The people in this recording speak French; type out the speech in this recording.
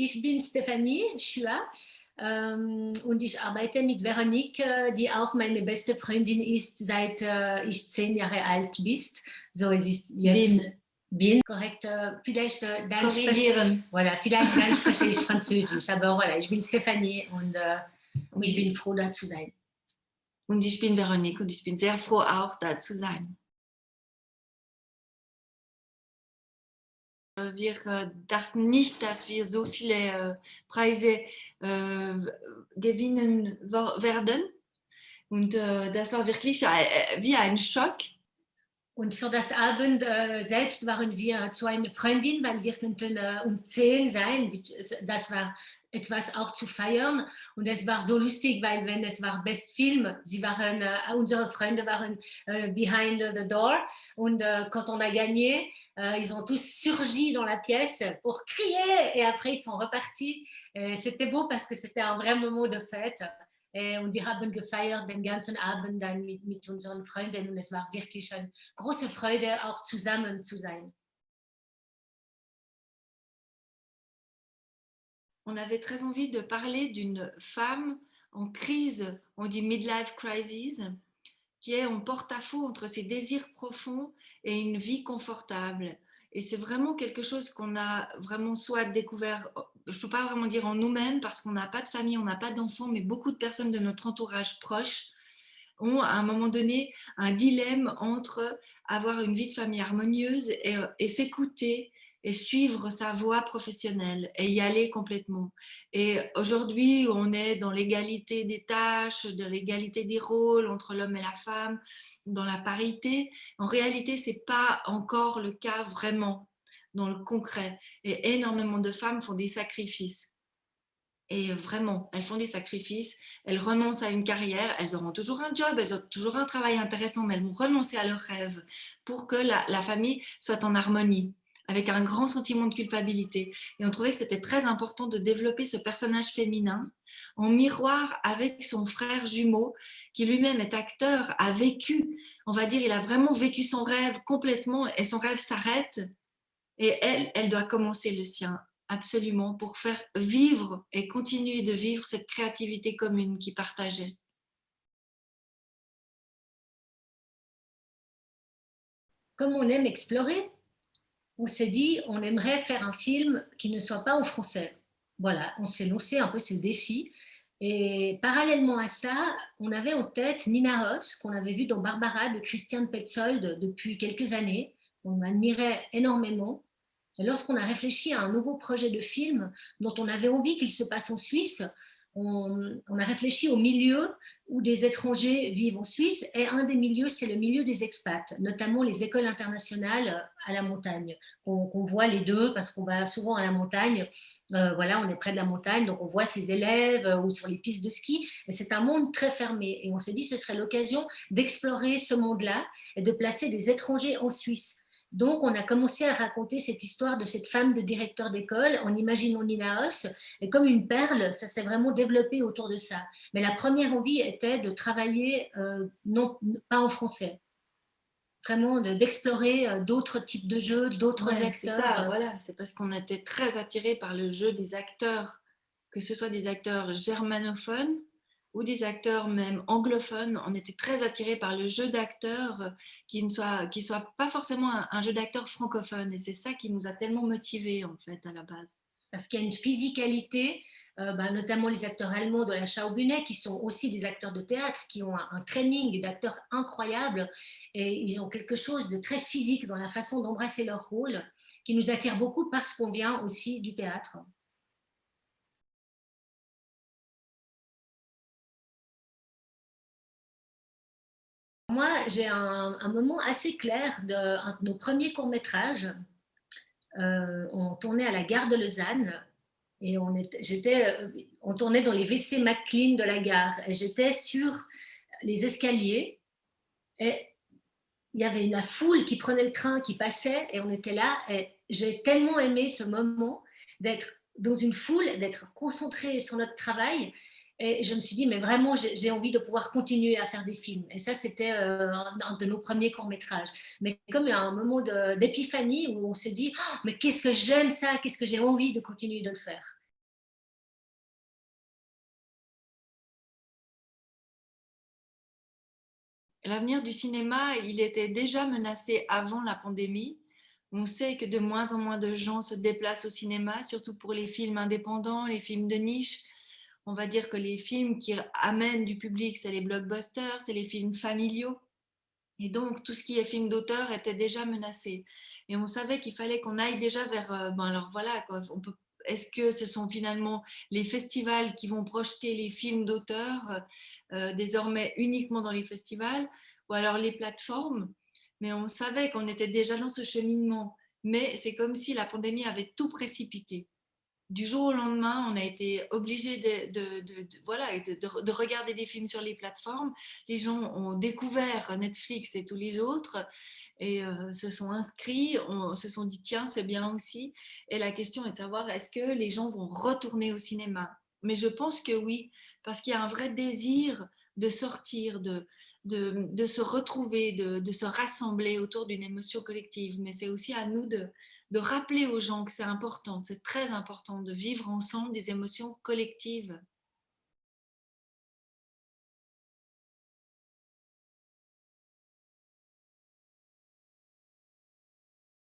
ich bin Stefanie Schür und ich arbeite mit Veronique, die auch meine beste Freundin ist, seit ich 10 Jahre alt bin. So, es ist jetzt bin korrekt. Vielleicht dann Korrigieren. voilà, vielleicht dann spreche ich Französisch, aber voilà, ich bin Stefanie und ich bin froh, da zu sein. Und ich bin Veronique und ich bin sehr froh, auch da zu sein. Wir dachten nicht, dass wir so viele Preise gewinnen werden. Und das war wirklich wie ein Schock. Und für das Abend selbst waren wir zu einer Freundin, weil wir könnten um 10 sein. Das war etwas auch zu feiern. Und es war so lustig, weil wenn es war Best Film, unsere Freunde waren behind the door. Und quand on a gagné, ils ont tous surgi dans la pièce pour crier. Et après, ils sont repartis. C'était beau parce que c'était un vrai moment de fête. Und wir haben gefeiert den ganzen Abend dann mit unseren Freunden und es war wirklich eine große Freude, auch zusammen zu sein. On avait très envie de parler d'une femme en crise, on dit midlife crisis, qui est en porte-à-faux entre ses désirs profonds et une vie confortable. Et c'est vraiment quelque chose qu'on a vraiment soit découvert, je ne peux pas vraiment dire en nous-mêmes parce qu'on n'a pas de famille, on n'a pas d'enfants, mais beaucoup de personnes de notre entourage proche ont à un moment donné un dilemme entre avoir une vie de famille harmonieuse et s'écouter et suivre sa voie professionnelle et y aller complètement. Et aujourd'hui, on est dans l'égalité des tâches, de l'égalité des rôles entre l'homme et la femme, dans la parité. En réalité, ce n'est pas encore le cas vraiment dans le concret. Et énormément de femmes font des sacrifices. Et vraiment, elles font des sacrifices, elles renoncent à une carrière, elles auront toujours un job, elles ont toujours un travail intéressant, mais elles vont renoncer à leurs rêves pour que la famille soit en harmonie, avec un grand sentiment de culpabilité. Et on trouvait que c'était très important de développer ce personnage féminin en miroir avec son frère jumeau, qui lui-même est acteur, a vécu, on va dire, il a vraiment vécu son rêve complètement et son rêve s'arrête. Et elle doit commencer le sien, absolument, pour faire vivre et continuer de vivre cette créativité commune qu'ils partageaient. Comme on aime explorer, on s'est dit on aimerait faire un film qui ne soit pas en français. Voilà, on s'est lancé un peu ce défi. Et parallèlement à ça, on avait en tête Nina Ross, qu'on avait vu dans Barbara de Christian Petzold depuis quelques années. On admirait énormément. Et lorsqu'on a réfléchi à un nouveau projet de film dont on avait envie qu'il se passe en Suisse, on a réfléchi au milieu où des étrangers vivent en Suisse, et un des milieux, c'est le milieu des expats, notamment les écoles internationales à la montagne. On voit les deux parce qu'on va souvent à la montagne, voilà, on est près de la montagne, donc on voit ses élèves ou sur les pistes de ski, et c'est un monde très fermé. Et on s'est dit que ce serait l'occasion d'explorer ce monde-là et de placer des étrangers en Suisse. Donc, on a commencé à raconter cette histoire de cette femme de directeur d'école en imaginant Nina Hoss. Et comme une perle, ça s'est vraiment développé autour de ça. Mais la première envie était de travailler, non pas en français, vraiment d'explorer d'autres types de jeux, d'autres acteurs. C'est ça, voilà. C'est parce qu'on était très attirés par le jeu des acteurs, que ce soit des acteurs germanophones ou des acteurs même anglophones. On était très attirés par le jeu d'acteurs qui ne soit pas forcément un jeu d'acteurs francophone. Et c'est ça qui nous a tellement motivés, en fait, à la base. Parce qu'il y a une physicalité, notamment les acteurs allemands de la Schaubühne, qui sont aussi des acteurs de théâtre, qui ont un training d'acteurs incroyable, et ils ont quelque chose de très physique dans la façon d'embrasser leur rôle, qui nous attire beaucoup parce qu'on vient aussi du théâtre. Moi, j'ai un moment assez clair d'un de nos premiers courts-métrages. On tournait à la gare de Lausanne et on tournait dans les WC McLean de la gare. Et j'étais sur les escaliers et il y avait la foule qui prenait le train, qui passait, et on était là. Et j'ai tellement aimé ce moment d'être dans une foule, d'être concentré sur notre travail. Et je me suis dit, mais vraiment, j'ai envie de pouvoir continuer à faire des films. Et ça, c'était un de nos premiers courts-métrages. Mais comme il y a un moment d'épiphanie où on se dit, oh, mais qu'est-ce que j'aime ça, qu'est-ce que j'ai envie de continuer de le faire. L'avenir du cinéma, il était déjà menacé avant la pandémie. On sait que de moins en moins de gens se déplacent au cinéma, surtout pour les films indépendants, les films de niche. On va dire que les films qui amènent du public, c'est les blockbusters, c'est les films familiaux. Et donc, tout ce qui est film d'auteur était déjà menacé. Et on savait qu'il fallait qu'on aille déjà vers... ben alors voilà, quoi, on peut, est-ce que ce sont finalement les festivals qui vont projeter les films d'auteur désormais uniquement dans les festivals, ou alors les plateformes? Mais on savait qu'on était déjà dans ce cheminement. Mais c'est comme si la pandémie avait tout précipité. Du jour au lendemain, on a été obligé voilà, de regarder des films sur les plateformes. Les gens ont découvert Netflix et tous les autres et se sont inscrits, se sont dit tiens, c'est bien aussi. Et la question est de savoir est-ce que les gens vont retourner au cinéma? Mais je pense que oui, parce qu'il y a un vrai désir de sortir, de se retrouver, de se rassembler autour d'une émotion collective. Mais c'est aussi à nous de rappeler aux gens que c'est important, c'est très important de vivre ensemble des émotions collectives.